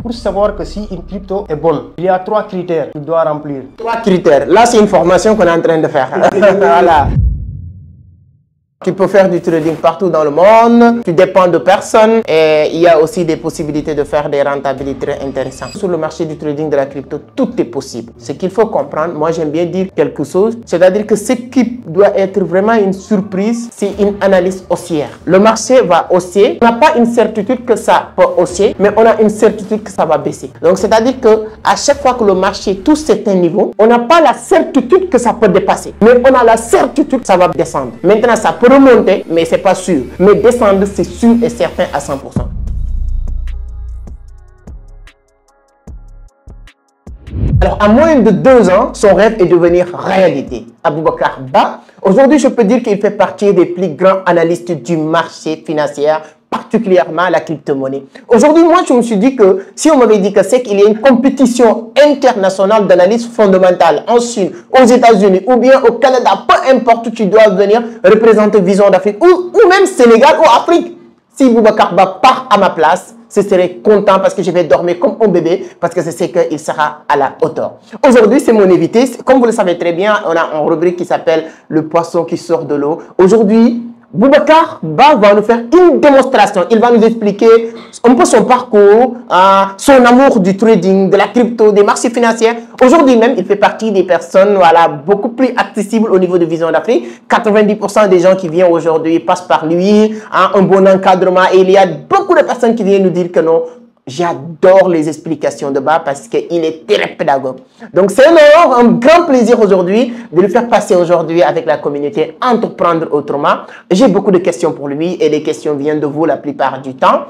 Pour savoir que si une crypto est bonne, il y a 3 critères qu'il doit remplir. 3 critères. Là, c'est une formation qu'on est en train de faire. Voilà. Tu peux faire du trading partout dans le monde, tu dépends de personne et il y a aussi des possibilités de faire des rentabilités très intéressantes. Sur le marché du trading de la crypto, tout est possible. Ce qu'il faut comprendre, moi j'aime bien dire quelque chose, c'est-à-dire que ce qui doit être vraiment une surprise, c'est une analyse haussière. Le marché va hausser, on n'a pas une certitude que ça peut hausser, mais on a une certitude que ça va baisser. Donc c'est-à-dire que à chaque fois que le marché touche certains niveaux, on n'a pas la certitude que ça peut dépasser, mais on a la certitude que ça va descendre. Maintenant, ça peut remonter, mais c'est pas sûr. Mais descendre, c'est sûr et certain à 100%. Alors, à moins de 2 ans, son rêve est de devenir réalité. Aboubacar Ba, aujourd'hui, je peux dire qu'il fait partie des plus grands analystes du marché financier, particulièrement la crypto-monnaie. Aujourd'hui, moi, je me suis dit que si on m'avait dit que c'est qu'il y a une compétition internationale d'analyse fondamentale en Chine, aux États-Unis ou bien au Canada, peu importe où tu dois venir représenter Vision d'Afrique ou même Sénégal ou Afrique, si Boubacar Ba part à ma place, je serai content parce que je vais dormir comme un bébé parce que je sais qu'il sera à la hauteur. Aujourd'hui, c'est mon invité. Comme vous le savez très bien, on a une rubrique qui s'appelle Le poisson qui sort de l'eau. Aujourd'hui, Boubacar Ba va nous faire une démonstration. Il va nous expliquer un peu son parcours, son amour du trading, de la crypto, des marchés financiers. Aujourd'hui même, il fait partie des personnes beaucoup plus accessibles au niveau de Vision d'Afrique. 90% des gens qui viennent aujourd'hui passent par lui, un bon encadrement. Et il y a beaucoup de personnes qui viennent nous dire que non. J'adore les explications de Ba parce qu'il est très pédagogue. Donc, c'est un grand plaisir aujourd'hui de le faire passer aujourd'hui avec la communauté Entreprendre Autrement. J'ai beaucoup de questions pour lui et les questions viennent de vous la plupart du temps.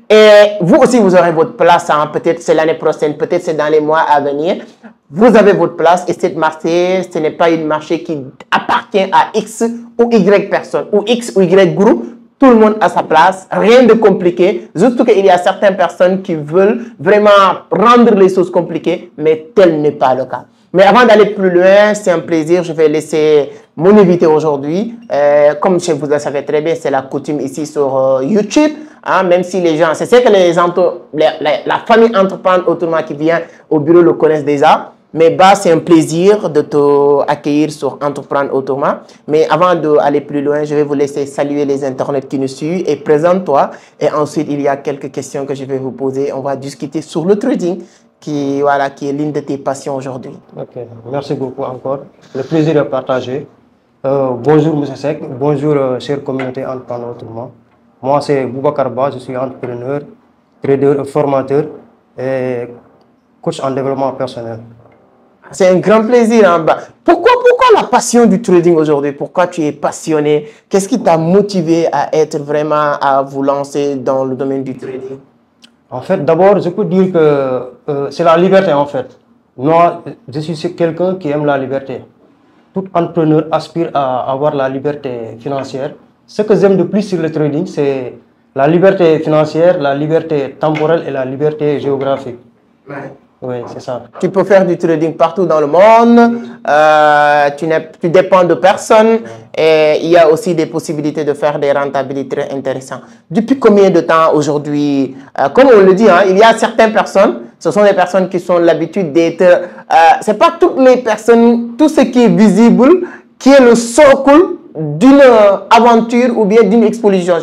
Et vous aussi, vous aurez votre place. Peut-être c'est l'année prochaine, peut-être c'est dans les mois à venir. Vous avez votre place et cette marché, ce n'est pas une marché qui appartient à X ou Y personne ou X ou Y groupe. Tout le monde a sa place, rien de compliqué. Juste qu'il y a certaines personnes qui veulent vraiment rendre les choses compliquées, mais tel n'est pas le cas. Mais avant d'aller plus loin, c'est un plaisir. Je vais laisser mon invité aujourd'hui. Comme vous le savez très bien, c'est la coutume ici sur YouTube. Même si les gens, c'est ce que la famille Entreprendre Autrement qui vient au bureau le connaissent déjà. Mais Ba, c'est un plaisir de t'accueillir sur Entreprendre Autrement. Mais avant d'aller plus loin, je vais vous laisser saluer les internautes qui nous suivent et présente-toi. Et ensuite, il y a quelques questions que je vais vous poser. On va discuter sur le trading qui est l'une de tes passions aujourd'hui. Ok, merci beaucoup encore. Le plaisir est partagé. Bonjour M. Seck, bonjour chère communauté Entreprendre Autrement. Moi, c'est Boubacar Ba, je suis entrepreneur, trader, formateur et coach en développement personnel. C'est un grand plaisir. Pourquoi la passion du trading aujourd'hui? Pourquoi tu es passionné? Qu'est-ce qui t'a motivé à vous lancer dans le domaine du trading? En fait, d'abord, je peux dire que c'est la liberté en fait. Moi, je suis quelqu'un qui aime la liberté. Tout entrepreneur aspire à avoir la liberté financière. Ce que j'aime de plus sur le trading, c'est la liberté financière, la liberté temporelle et la liberté géographique. Ouais. Oui, c'est ça. Tu peux faire du trading partout dans le monde, tu dépends de personne et il y a aussi des possibilités de faire des rentabilités très intéressantes. Depuis combien de temps aujourd'hui, comme on le dit, il y a certaines personnes, ce sont des personnes qui ont l'habitude d'être, c'est pas toutes les personnes, tout ce qui est visible, qui est le socle d'une aventure ou bien d'une explosion.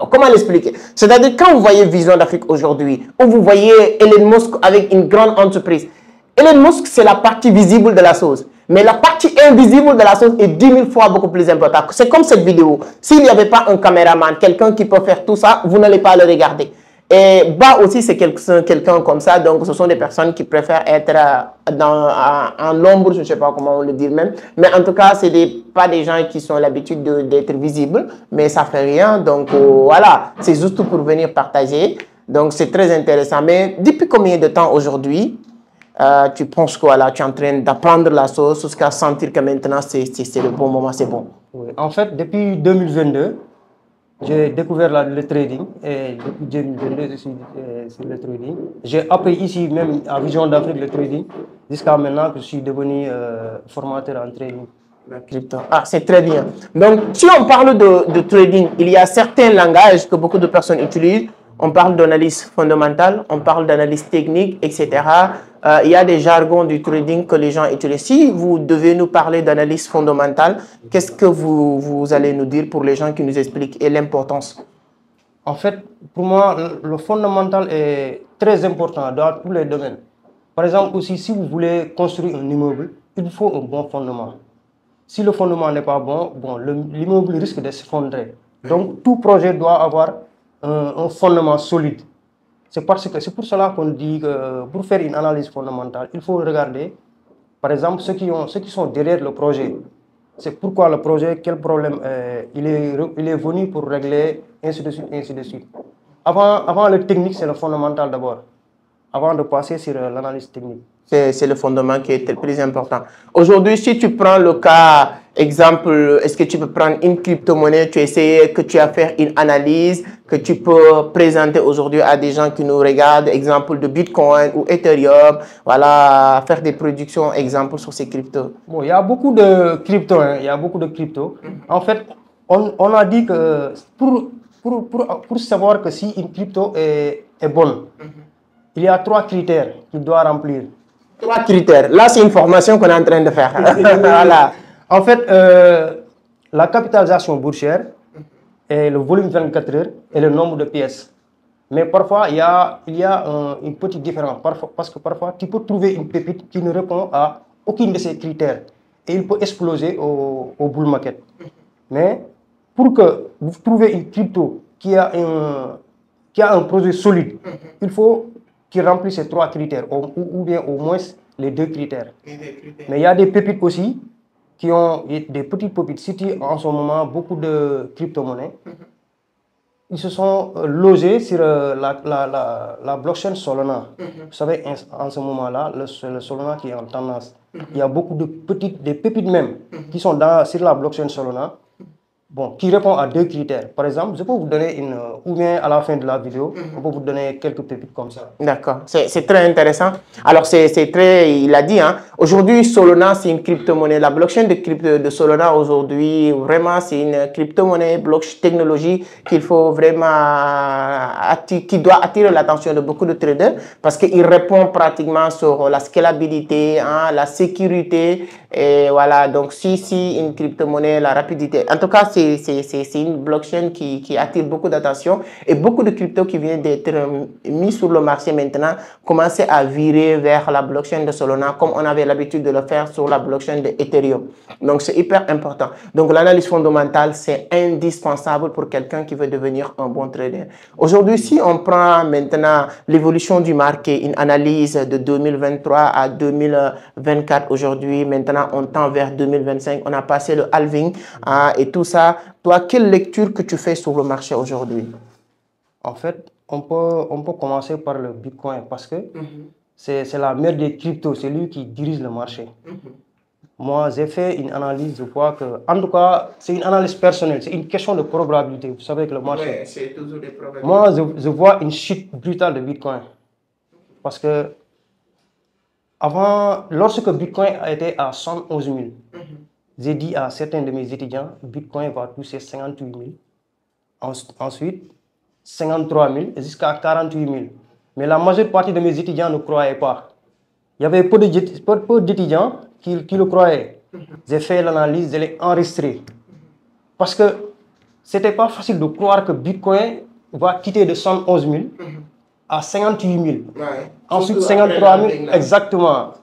Comment l'expliquer? C'est-à-dire quand vous voyez Vision d'Afrique aujourd'hui, ou vous voyez Elon Musk avec une grande entreprise, Elon Musk c'est la partie visible de la chose. Mais la partie invisible de la chose est 10 000 fois beaucoup plus importante. C'est comme cette vidéo. S'il n'y avait pas un caméraman, quelqu'un qui peut faire tout ça, vous n'allez pas le regarder. Et Ba aussi, c'est quelqu'un comme ça. Donc, ce sont des personnes qui préfèrent être en l'ombre, je ne sais pas comment on le dit même. Mais en tout cas, ce n'est pas des gens qui ont l'habitude d'être visibles. Mais ça ne fait rien. Donc, voilà. C'est juste pour venir partager. Donc, c'est très intéressant. Mais depuis combien de temps aujourd'hui, tu penses que tu es en train d'apprendre la chose jusqu'à sentir que maintenant, c'est le bon moment, c'est bon? Oui. En fait, depuis 2022, j'ai découvert le trading et depuis 2022, je suis sur le trading. J'ai appris ici même à Vision d'Afrique le trading jusqu'à maintenant que je suis devenu formateur en trading. Crypto. C'est très bien. Donc, si on parle de trading, il y a certains langages que beaucoup de personnes utilisent. On parle d'analyse fondamentale, on parle d'analyse technique, etc. Il y a des jargons du trading que les gens utilisent. Si vous devez nous parler d'analyse fondamentale, qu'est-ce que vous allez nous dire pour les gens qui nous expliquent et l'importance? En fait, pour moi, le fondamental est très important dans tous les domaines. Par exemple, aussi, si vous voulez construire un immeuble, il vous faut un bon fondement. Si le fondement n'est pas bon, l'immeuble risque de s'effondrer. Donc, tout projet doit avoir un fondement solide. C'est pour cela qu'on dit que pour faire une analyse fondamentale, il faut regarder, par exemple, ceux qui sont derrière le projet. C'est pourquoi le projet, quel problème il est venu pour régler, ainsi de suite, ainsi de suite. Avant le technique, c'est le fondamental d'abord, avant de passer sur l'analyse technique. C'est le fondement qui est le plus important. Aujourd'hui, si tu prends le cas, exemple, est-ce que tu peux prendre une crypto-monnaie, tu essaies que tu as fait une analyse, que tu peux présenter aujourd'hui à des gens qui nous regardent, exemple de Bitcoin ou Ethereum, voilà, faire des productions, exemple sur ces cryptos. Bon, il y a beaucoup de crypto, hein, il y a beaucoup de crypto. En fait, on a dit que pour savoir que si une crypto est bonne, il y a 3 critères qu'il doit remplir. 3 critères. Là, c'est une formation qu'on est en train de faire. Voilà. En fait, la capitalisation boursière et le volume 24 heures et le nombre de pièces. Mais parfois, il y a une petite différence. Parce que parfois, tu peux trouver une pépite qui ne répond à aucun de ces critères. Et il peut exploser au bull market. Mais pour que vous trouviez une crypto qui a un projet solide, il faut qu'il remplisse ces 3 critères, ou bien au moins les 2 critères. Mais il y a des pépites aussi, qui ont des petites pépites. Si tu en ce moment beaucoup de crypto-monnaies, ils se sont logés sur la blockchain Solana. Vous savez, en ce moment-là, le Solana qui est en tendance. Il y a beaucoup des pépites même, qui sont sur la blockchain Solana. Bon, qui répond à 2 critères. Par exemple, je peux vous donner ou bien à la fin de la vidéo, on peut vous donner quelques pépites comme ça. D'accord, c'est très intéressant. Alors, il a dit, hein, aujourd'hui, Solana, c'est une crypto-monnaie. La blockchain de Solana aujourd'hui, vraiment, c'est une crypto-monnaie, blockchain technologie qu'il faut vraiment, qui doit attirer l'attention de beaucoup de traders parce qu'il répond pratiquement sur la scalabilité, hein, la sécurité, et voilà. Donc, si une crypto-monnaie, la rapidité. En tout cas, c'est une blockchain qui attire beaucoup d'attention et beaucoup de cryptos qui viennent d'être mis sur le marché maintenant commencent à virer vers la blockchain de Solana comme on avait l'habitude de le faire sur la blockchain de Ethereum. Donc, c'est hyper important. Donc, l'analyse fondamentale, c'est indispensable pour quelqu'un qui veut devenir un bon trader. Aujourd'hui, si on prend maintenant l'évolution du marché, une analyse de 2023 à 2024 aujourd'hui, maintenant on tend vers 2025, on a passé le halving et tout ça. Toi, quelle lecture que tu fais sur le marché aujourd'hui? En fait, on peut commencer par le Bitcoin parce que c'est la mère des cryptos, c'est lui qui dirige le marché. Moi, j'ai fait une analyse, je vois que, en tout cas, c'est une analyse personnelle, c'est une question de probabilité. Vous savez que le marché. Ouais, c'est toujours des probabilités. Moi, je vois une chute brutale de Bitcoin. Parce que, lorsque Bitcoin a été à 111 000, j'ai dit à certains de mes étudiants, Bitcoin va toucher 58 000. Ensuite, 53 000 jusqu'à 48 000. Mais la majeure partie de mes étudiants ne croyaient pas. Il y avait peu d'étudiants qui le croyaient. J'ai fait l'analyse, je l'ai enregistré. Parce que ce n'était pas facile de croire que Bitcoin va quitter de 111 000 à 58 000. Ouais. Ensuite, 53 000, exactement.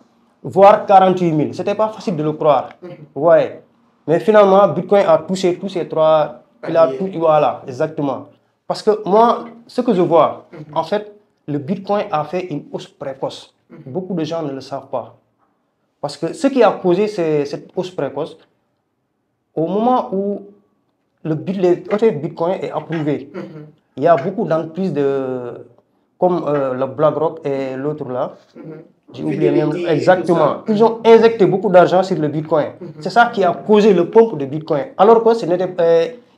Voire 48 000. Ce n'était pas facile de le croire. Ouais. Mais finalement, Bitcoin a touché tous ces 3. Voilà, exactement. Parce que moi, ce que je vois, en fait, le Bitcoin a fait une hausse précoce. Beaucoup de gens ne le savent pas. Parce que ce qui a causé cette hausse précoce, au moment où le Bitcoin est approuvé, il y a beaucoup d'entreprises comme le BlackRock et l'autre là. J'ai oublié même exactement. Ils ont injecté beaucoup d'argent sur le Bitcoin. C'est ça qui a causé le pump de Bitcoin. Alors que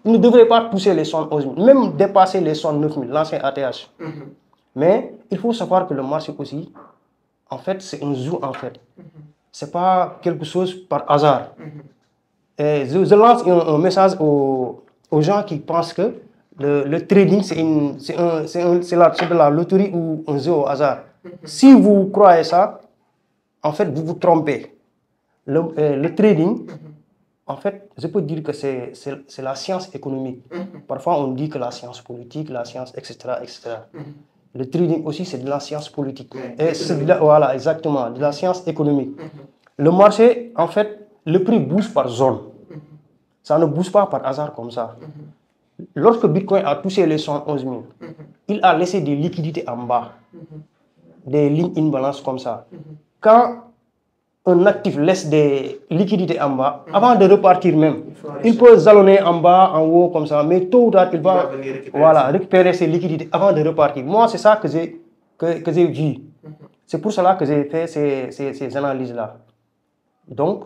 il ne devrait pas toucher les 111 000, même dépasser les 109 000, l'ancien ATH. Mais il faut savoir que le marché aussi, en fait, c'est un jeu en fait. C'est pas quelque chose par hasard. Et je lance un message aux gens qui pensent que le trading, c'est de la loterie ou un jeu au hasard. Si vous croyez ça, en fait, vous vous trompez. Le trading, en fait, je peux dire que c'est la science économique. Parfois, on dit que la science politique, la science, etc., etc. Le trading aussi, c'est de la science politique. Et voilà, exactement, de la science économique. Le marché, en fait, le prix bouge par zone. Ça ne bouge pas par hasard comme ça. Lorsque Bitcoin a touché les 111 000, il a laissé des liquidités en bas, des lignes in balance comme ça. Quand un actif laisse des liquidités en bas, avant de repartir même, il peut jalonner en bas, en haut comme ça, mais tôt ou tard, il va récupérer ses liquidités avant de repartir. Moi, c'est ça que j'ai vu. C'est pour cela que j'ai fait ces analyses-là. Donc,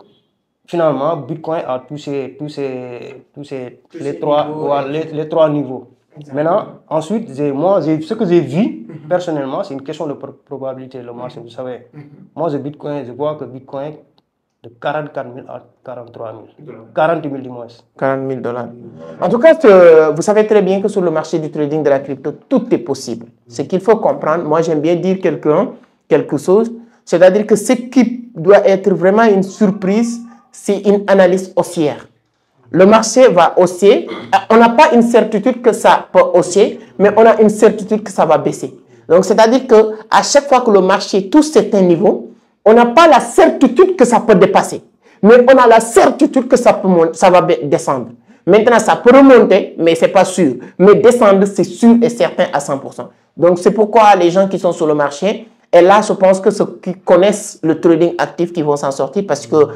finalement, Bitcoin a touché les trois niveaux. Maintenant, ensuite, ce que j'ai vu, personnellement, c'est une question de probabilité, le marché, vous savez. Moi, je vois que Bitcoin de 44 000 à 43 000. 40 000 du moins. 40 000 $. En tout cas, vous savez très bien que sur le marché du trading de la crypto, tout est possible. Ce qu'il faut comprendre, moi j'aime bien dire quelque chose, c'est-à-dire que ce qui doit être vraiment une surprise, c'est une analyse haussière. Le marché va hausser. On n'a pas une certitude que ça peut hausser, mais on a une certitude que ça va baisser. Donc, c'est-à-dire qu'à chaque fois que le marché touche certains niveaux, on n'a pas la certitude que ça peut dépasser. Mais on a la certitude que ça va descendre. Maintenant, ça peut remonter, mais ce n'est pas sûr. Mais descendre, c'est sûr et certain à 100%. Donc, c'est pourquoi les gens qui sont sur le marché, et là, je pense que ceux qui connaissent le trading actif qui vont s'en sortir parce que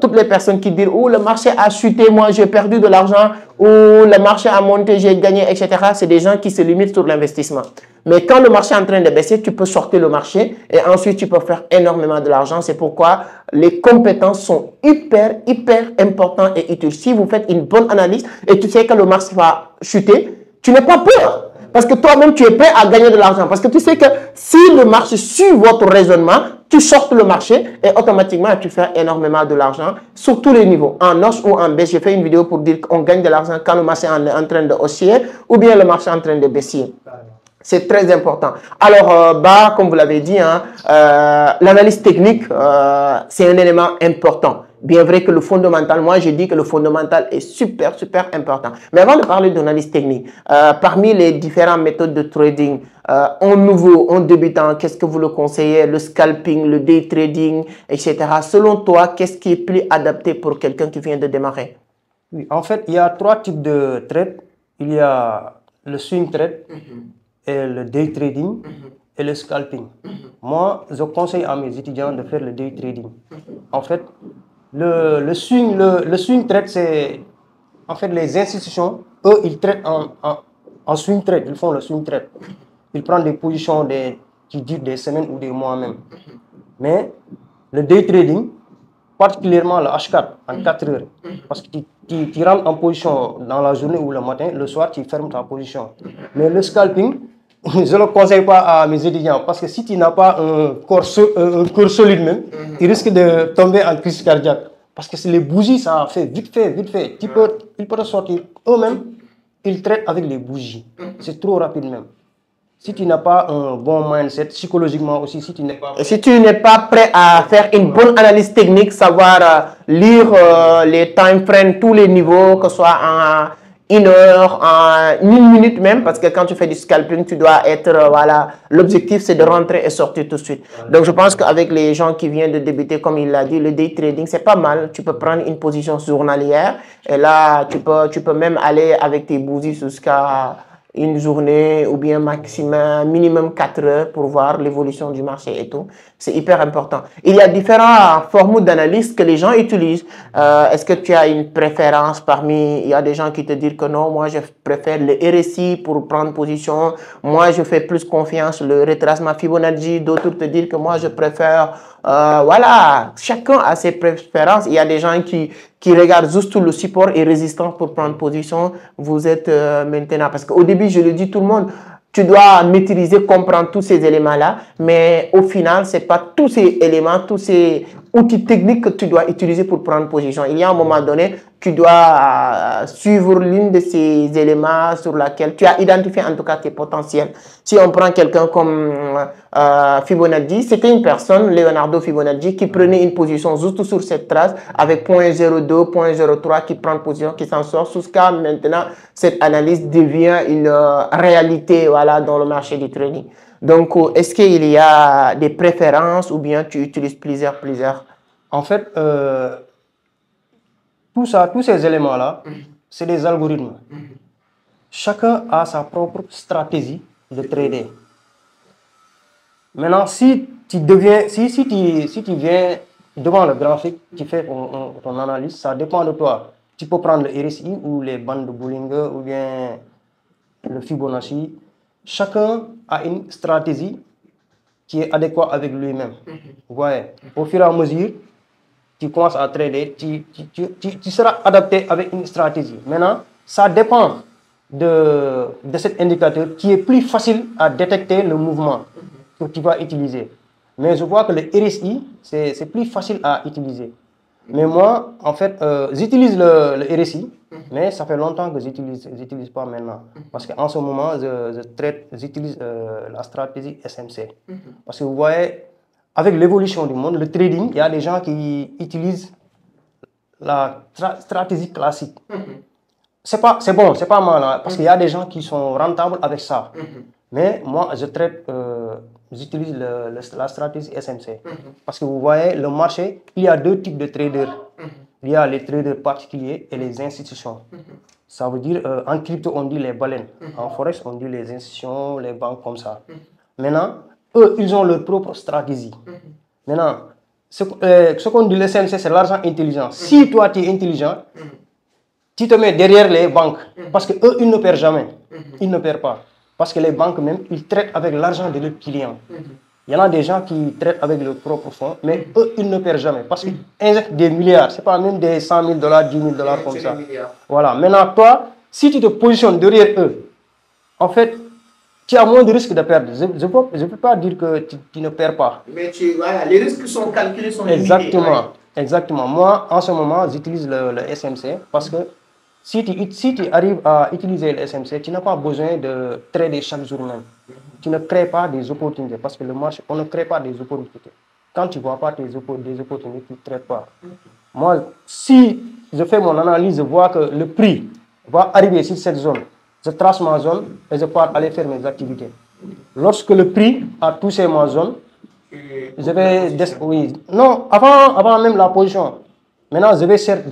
toutes les personnes qui disent « Oh, le marché a chuté, moi j'ai perdu de l'argent » ou « Le marché a monté, j'ai gagné, etc. » C'est des gens qui se limitent sur l'investissement. Mais quand le marché est en train de baisser, tu peux sortir le marché et ensuite tu peux faire énormément de l'argent. C'est pourquoi les compétences sont hyper importantes et utiles. Si vous faites une bonne analyse et tu sais que le marché va chuter, tu n'as pas peur. Parce que toi-même, tu es prêt à gagner de l'argent. Parce que tu sais que si le marché suit votre raisonnement, tu sortes le marché et automatiquement, tu fais énormément de l'argent sur tous les niveaux. En hausse ou en baisse, j'ai fait une vidéo pour dire qu'on gagne de l'argent quand le marché est en train de hausser ou bien le marché est en train de baisser. C'est très important. Alors, comme vous l'avez dit, l'analyse technique, c'est un élément important. Bien vrai que le fondamental, moi j'ai dit que le fondamental est super important. Mais avant de parler d'analyse technique, parmi les différentes méthodes de trading, en nouveau, en débutant, qu'est-ce que vous le conseillez? Le scalping, le day trading, etc. Selon toi, qu'est-ce qui est plus adapté pour quelqu'un qui vient de démarrer? Oui, en fait, il y a trois types de trades. Il y a le swing trade, et le day trading et le scalping. Moi, je conseille à mes étudiants de faire le day trading. En fait, le swing trade, c'est en fait les institutions, eux, ils traitent en swing trade, ils font le swing trade. Ils prennent des positions qui durent des semaines ou des mois même. Mais le day trading, particulièrement le H4 en 4 heures, parce que tu rentres en position dans la journée ou le matin, le soir, tu fermes ta position. Mais le scalping, je ne le conseille pas à mes étudiants parce que si tu n'as pas un corps solide même, tu risques de tomber en crise cardiaque. Parce que c'est les bougies, ça fait vite fait. Ils peuvent sortir eux-mêmes, ils traitent avec les bougies. C'est trop rapide même. Si tu n'as pas un bon mindset, psychologiquement aussi, si tu n'es pas prêt à faire une bonne analyse technique, savoir lire les time frames, tous les niveaux, que ce soit en 1 heure, en 1 minute même, parce que quand tu fais du scalping, tu dois être, voilà, l'objectif c'est de rentrer et sortir tout de suite. Donc je pense qu'avec les gens qui viennent de débuter, comme il l'a dit, le day trading, c'est pas mal. Tu peux prendre une position journalière et là, tu peux même aller avec tes bougies jusqu'à une journée ou bien minimum 4 heures pour voir l'évolution du marché et tout. C'est hyper important. Il y a différentes formules d'analyse que les gens utilisent. Est-ce que tu as une préférence parmi... Il y a des gens qui te disent que non, moi je préfère le RSI pour prendre position. Moi je fais plus confiance le retracement Fibonacci. D'autres te disent que moi je préfère... voilà, chacun a ses préférences. Il y a des gens qui regardent juste tout le support et résistance pour prendre position. Vous êtes maintenant... Parce qu'au début, je le dis tout le monde, tu dois maîtriser, comprendre tous ces éléments-là. Mais au final, ce n'est pas tous ces éléments, tous ces outil technique que tu dois utiliser pour prendre position. Il y a un moment donné, tu dois suivre l'une de ces éléments sur laquelle tu as identifié en tout cas tes potentiels. Si on prend quelqu'un comme Fibonacci, c'était une personne, Leonardo Fibonacci, qui prenait une position juste sur cette trace avec 0.02, 0.03 qui prend position, qui s'en sort jusqu'à maintenant, cette analyse devient une réalité voilà, dans le marché du trading. Donc, est-ce qu'il y a des préférences ou bien tu utilises plusieurs? En fait, tous ces éléments-là, c'est des algorithmes. Chacun a sa propre stratégie de trader. Maintenant, si tu viens devant le graphique, tu fais ton analyse, ça dépend de toi. Tu peux prendre le RSI ou les bandes de Bollinger ou bien le Fibonacci. Chacun a une stratégie qui est adéquate avec lui-même. Vous voyez, au fur et à mesure, tu commences à trader, tu seras adapté avec une stratégie. Maintenant, ça dépend de cet indicateur qui est plus facile à détecter le mouvement que tu vas utiliser. Mais je vois que le RSI, c'est plus facile à utiliser. Mais moi, en fait, j'utilise le RSI, mais ça fait longtemps que je n'utilise pas maintenant. Parce qu'en ce moment, j'utilise la stratégie SMC. Parce que vous voyez, avec l'évolution du monde, le trading, il y a des gens qui utilisent la stratégie classique. C'est bon, c'est pas mal, hein, parce qu'il y a des gens qui sont rentables avec ça. Mais moi, j'utilise la stratégie SMC. Parce que vous voyez, le marché, il y a deux types de traders. Il y a les traders particuliers et les institutions. Ça veut dire, en crypto, on dit les baleines. En forex, on dit les institutions, les banques comme ça. Maintenant, eux, ils ont leur propre stratégie. Maintenant, ce qu'on dit le SMC, c'est l'argent intelligent. Si toi, tu es intelligent, tu te mets derrière les banques. Parce qu'eux, ils ne perdent jamais. Ils ne perdent pas. Parce que les banques même, ils traitent avec l'argent de leurs clients. Il y en a des gens qui traitent avec leurs propres fonds, mais eux, ils ne perdent jamais. Parce qu'ils injectent des milliards. Ce n'est pas même des 100 000 $, 10 000 $ comme ça. Voilà. Maintenant, toi, si tu te positionnes derrière eux, en fait, tu as moins de risques de perdre. Je ne peux pas dire que tu ne perds pas. Mais voilà, les risques sont calculés, sont limités. Exactement. Ouais. Exactement. Moi, en ce moment, j'utilise le SMC parce que si tu arrives à utiliser le SMC, tu n'as pas besoin de trader chaque jour même. Tu ne crées pas des opportunités parce que le marché, on ne crée pas des opportunités. Quand tu ne vois pas des opportunités, tu ne traites pas. Moi, si je fais mon analyse, je vois que le prix va arriver sur cette zone. Je trace ma zone et je pars aller faire mes activités. Lorsque le prix a touché ma zone, je vais... Oui, non, avant même la position. Maintenant, je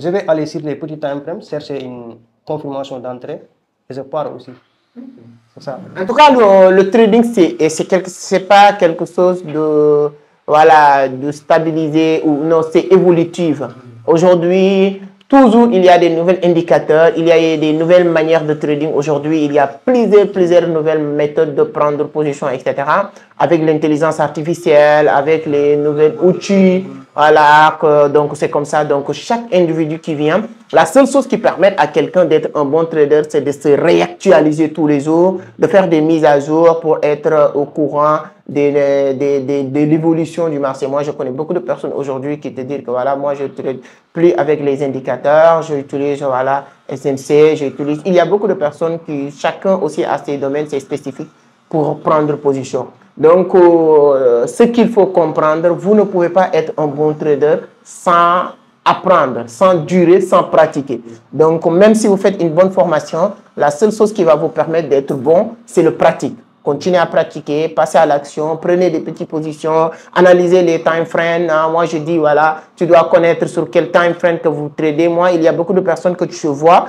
vais aller sur les petits time frames, chercher une confirmation d'entrée et je pars aussi. C'est ça. En tout cas, le trading, c'est pas quelque chose de, voilà, de stabilisé ou non, c'est évolutif. Aujourd'hui, toujours, il y a des nouveaux indicateurs, il y a des nouvelles manières de trading. Aujourd'hui, il y a plusieurs nouvelles méthodes de prendre position, etc. Avec l'intelligence artificielle, avec les nouveaux outils. Voilà, donc c'est comme ça. Donc, chaque individu qui vient, la seule chose qui permet à quelqu'un d'être un bon trader, c'est de se réactualiser tous les jours, de faire des mises à jour pour être au courant de l'évolution du marché. Moi, je connais beaucoup de personnes aujourd'hui qui te disent que voilà, moi, je ne trade plus avec les indicateurs, j'utilise voilà, SMC, j'utilise... Il y a beaucoup de personnes qui, chacun aussi a ses domaines, ses spécifiques pour prendre position. Donc, ce qu'il faut comprendre, vous ne pouvez pas être un bon trader sans apprendre, sans durer, sans pratiquer. Donc, même si vous faites une bonne formation, la seule chose qui va vous permettre d'être bon, c'est le pratique. Continuez à pratiquer, passez à l'action, prenez des petites positions, analysez les time frames. Moi, je dis, voilà, tu dois connaître sur quel time frame que vous tradez. Moi, il y a beaucoup de personnes que tu vois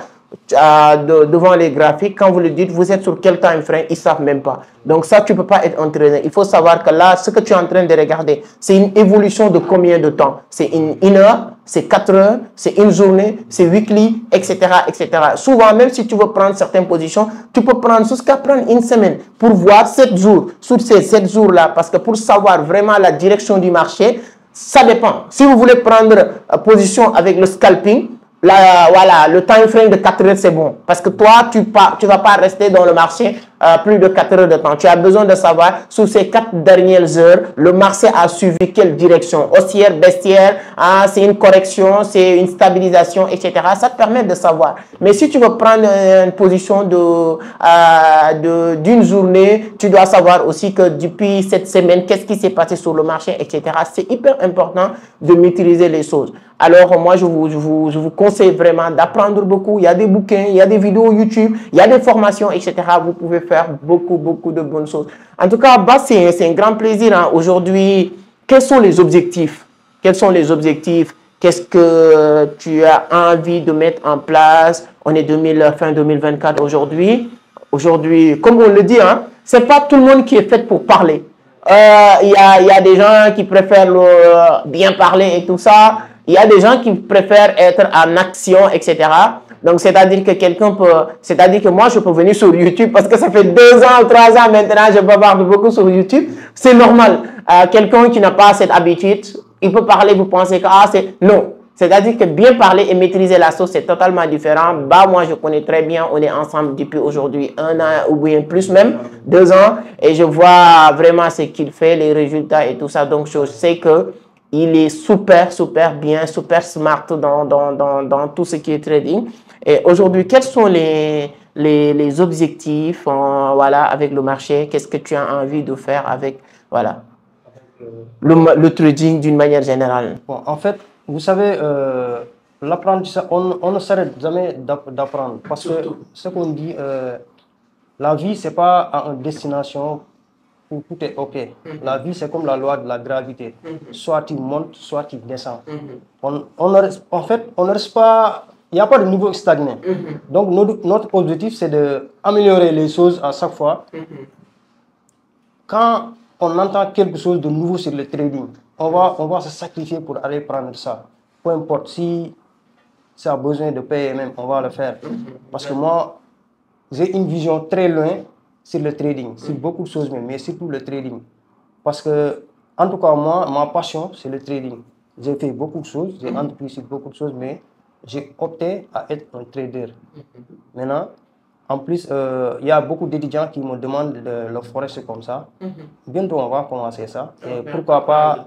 devant les graphiques, quand vous le dites, vous êtes sur quel time frame, ils ne savent même pas. Donc ça, tu ne peux pas être entraîné. Il faut savoir que là, ce que tu es en train de regarder, c'est une évolution de combien de temps? C'est une heure, c'est 4 heures, c'est une journée, c'est weekly, etc., etc. Souvent, même si tu veux prendre certaines positions, tu peux prendre jusqu'à prendre une semaine pour voir 7 jours, sur ces 7 jours-là, parce que pour savoir vraiment la direction du marché, ça dépend. Si vous voulez prendre position avec le scalping, là, voilà, le time frame de 4 heures, c'est bon. Parce que toi, tu ne vas pas rester dans le marché plus de 4 heures de temps. Tu as besoin de savoir, sous ces 4 dernières heures, le marché a suivi quelle direction, haussière, baissière, c'est une correction, c'est une stabilisation, etc. Ça te permet de savoir. Mais si tu veux prendre une position d'une journée, tu dois savoir aussi que depuis cette semaine, qu'est-ce qui s'est passé sur le marché, etc. C'est hyper important de maîtriser les choses. Alors, moi, je vous conseille vraiment d'apprendre beaucoup. Il y a des bouquins, il y a des vidéos YouTube, il y a des formations, etc. Vous pouvez faire beaucoup de bonnes choses. En tout cas, Bas, c'est un grand plaisir. Hein. Aujourd'hui, quels sont les objectifs? Quels sont les objectifs? Qu'est-ce que tu as envie de mettre en place? On est fin 2024 aujourd'hui. Aujourd'hui, comme on le dit, hein, c'est pas tout le monde qui est fait pour parler. Il y a des gens qui préfèrent bien parler et tout ça. Il y a des gens qui préfèrent être en action, etc. Donc, c'est-à-dire que moi, je peux venir sur YouTube parce que ça fait 2 ans, 3 ans maintenant, je bavarde beaucoup sur YouTube. C'est normal. Quelqu'un qui n'a pas cette habitude, il peut parler, vous pensez que, c'est... Non. C'est-à-dire que bien parler et maîtriser la sauce, c'est totalement différent. Bah, moi, je connais très bien. On est ensemble depuis aujourd'hui 1 an ou bien plus même, 2 ans. Et je vois vraiment ce qu'il fait, les résultats et tout ça. Donc, je sais que il est super bien, super smart dans tout ce qui est trading. Et aujourd'hui, quels sont les objectifs voilà, avec le marché? Qu'est-ce que tu as envie de faire avec voilà, le trading d'une manière générale? Bon, en fait, vous savez, l'apprentissage, on ne s'arrête jamais d'apprendre. Parce que ce qu'on dit, la vie, ce n'est pas une destination où tout est OK. La vie, c'est comme la loi de la gravité. Soit tu montes, soit tu descends. En fait, on ne reste pas... Il n'y a pas de niveau stagné. Donc, notre objectif, c'est d'améliorer les choses à chaque fois. Quand on entend quelque chose de nouveau sur le trading, on va se sacrifier pour aller prendre ça. Peu importe, si ça a besoin de payer même, on va le faire. Parce que moi, j'ai une vision très loin sur le trading, sur beaucoup de choses même, mais surtout le trading. Parce que, en tout cas, moi, ma passion, c'est le trading. J'ai fait beaucoup de choses, j'ai entrepris sur beaucoup de choses, mais j'ai opté à être un trader. Maintenant, en plus, il y a beaucoup d'étudiants qui me demandent le forex comme ça. Bientôt, on va commencer ça. Et pourquoi pas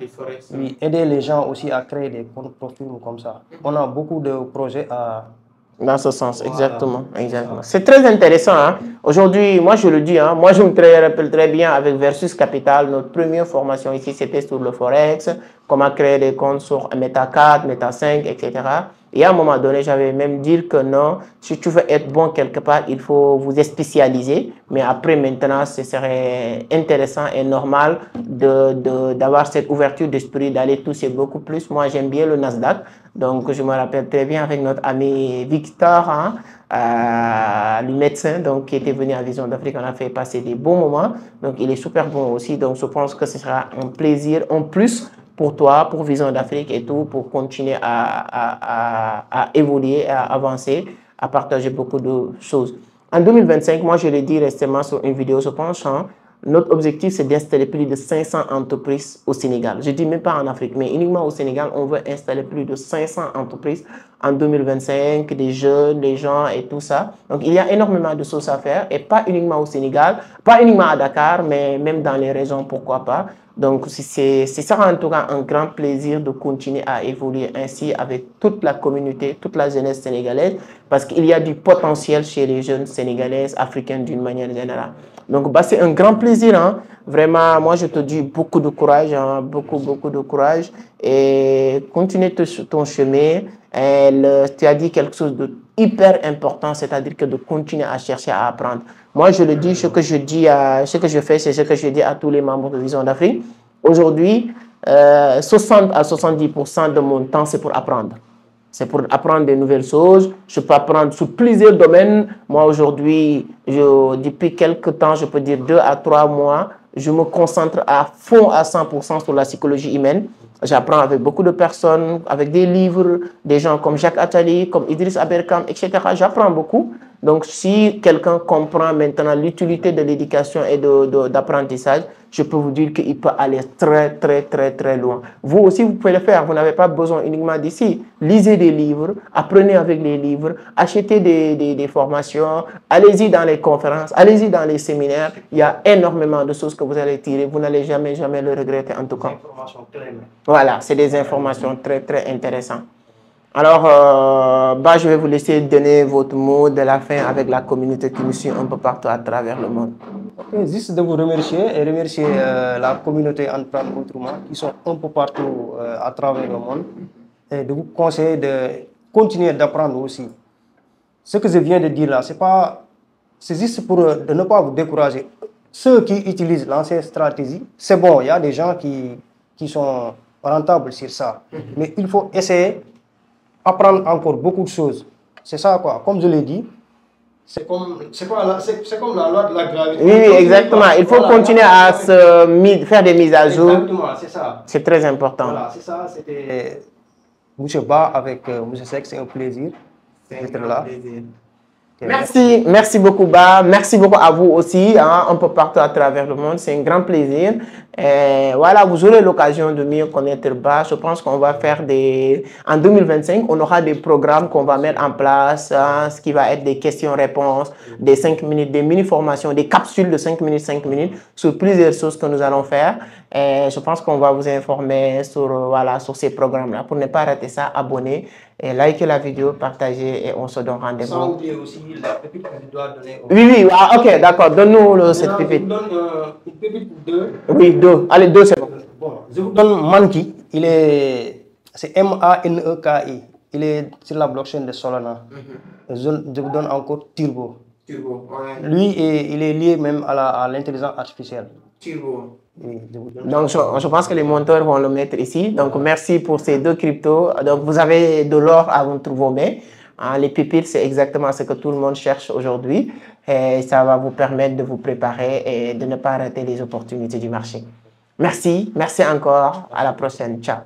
aider les gens aussi à créer des comptes profils comme ça. On a beaucoup de projets à... Dans ce sens, exactement. C'est très intéressant. Hein? Aujourd'hui, moi je le dis, hein, moi je me rappelle très bien avec Versus Capital, notre première formation ici, c'était sur le Forex, comment créer des comptes sur Meta 4, Meta 5, etc. Et à un moment donné, j'avais même dit que non, si tu veux être bon quelque part, il faut vous spécialiser. Mais après, maintenant, ce serait intéressant et normal d'avoir cette ouverture d'esprit, d'aller toucher beaucoup plus. Moi, j'aime bien le Nasdaq. Donc, je me rappelle très bien avec notre ami Victor, hein, le médecin, donc, qui était venu à Vision d'Afrique. On a fait passer des bons moments. Donc, il est super bon aussi. Donc, je pense que ce sera un plaisir en plus pour toi, pour Vision d'Afrique et tout, pour continuer à évoluer, à avancer, à partager beaucoup de choses. En 2025, moi, je l'ai dit récemment sur une vidéo, je pense, hein, notre objectif, c'est d'installer plus de 500 entreprises au Sénégal. Je ne dis même pas en Afrique, mais uniquement au Sénégal, on veut installer plus de 500 entreprises en 2025, des jeunes, des gens et tout ça. Donc, il y a énormément de choses à faire, et pas uniquement au Sénégal, pas uniquement à Dakar, mais même dans les régions, pourquoi pas. Donc, c'est ça en tout cas un grand plaisir de continuer à évoluer ainsi avec toute la communauté, toute la jeunesse sénégalaise, parce qu'il y a du potentiel chez les jeunes sénégalaises, africaines d'une manière générale. Donc, bah, c'est un grand plaisir. Hein. Vraiment, moi, je te dis beaucoup de courage, hein, beaucoup de courage. Et continue ton chemin. Tu as dit quelque chose de hyper important, c'est-à-dire que de continuer à chercher à apprendre. Moi, je le dis, ce que je fais, c'est ce que je dis à tous les membres de Vision d'Afrique. Aujourd'hui, 60 à 70% de mon temps, c'est pour apprendre. C'est pour apprendre des nouvelles choses. Je peux apprendre sur plusieurs domaines. Moi, aujourd'hui, depuis quelques temps, je peux dire 2 à 3 mois, je me concentre à fond à 100% sur la psychologie humaine. J'apprends avec beaucoup de personnes, avec des livres, des gens comme Jacques Attali, comme Idriss Aberkane, etc. J'apprends beaucoup. Donc, si quelqu'un comprend maintenant l'utilité de l'éducation et d'apprentissage, je peux vous dire qu'il peut aller très loin. Vous aussi, vous pouvez le faire. Vous n'avez pas besoin uniquement d'ici. Lisez des livres, apprenez avec les livres, achetez des formations, allez-y dans les conférences, allez-y dans les séminaires. Il y a énormément de choses que vous allez tirer. Vous n'allez jamais le regretter en tout cas. Voilà, c'est des informations très intéressantes. Alors, je vais vous laisser donner votre mot de la fin avec la communauté qui nous suit un peu partout à travers le monde. Juste de vous remercier et remercier la communauté Entreprendre Autrement qui sont un peu partout à travers le monde et de vous conseiller de continuer d'apprendre aussi. Ce que je viens de dire là, c'est juste pour de ne pas vous décourager. Ceux qui utilisent l'ancienne stratégie, c'est bon, il y a des gens qui sont rentables sur ça. Mais il faut essayer apprendre encore beaucoup de choses. C'est ça quoi, comme je l'ai dit. C'est comme la loi de la gravité. Oui, exactement. Il faut continuer à faire des mises à jour. Exactement, c'est ça. C'est très important. Voilà, c'est ça. C'était M. Ba avec M. Seck. C'est un plaisir d'être là. Merci beaucoup Ba, merci beaucoup à vous aussi, hein, un peu partout à travers le monde, c'est un grand plaisir. Et voilà, vous aurez l'occasion de mieux connaître Ba. Je pense qu'on va faire en 2025, on aura des programmes qu'on va mettre en place, hein, ce qui va être des questions-réponses, des 5 minutes, des mini-formations, des capsules de 5 minutes sur plusieurs choses que nous allons faire. Et je pense qu'on va vous informer sur ces programmes-là. Pour ne pas rater ça, abonnez et likez la vidéo, partagez et on se donne rendez-vous. Sans oublier aussi la pépite que je dois donner. Oui, ok, d'accord. Donne-nous cette pépite. Je vous donne une pépite pour 2. Oui, 2. Allez, 2, c'est bon. Bon, je vous donne Manki. C'est M-A-N-E-K-I. Il est sur la blockchain de Solana. Je vous donne encore Turbo. Lui, il est lié même à l'intelligence artificielle. Turbo. Donc, je pense que les monteurs vont le mettre ici. Donc, merci pour ces 2 cryptos. Donc, vous avez de l'or à votre vos mains. Hein, les pépites, c'est exactement ce que tout le monde cherche aujourd'hui. Et ça va vous permettre de vous préparer et de ne pas rater les opportunités du marché. Merci encore. À la prochaine. Ciao.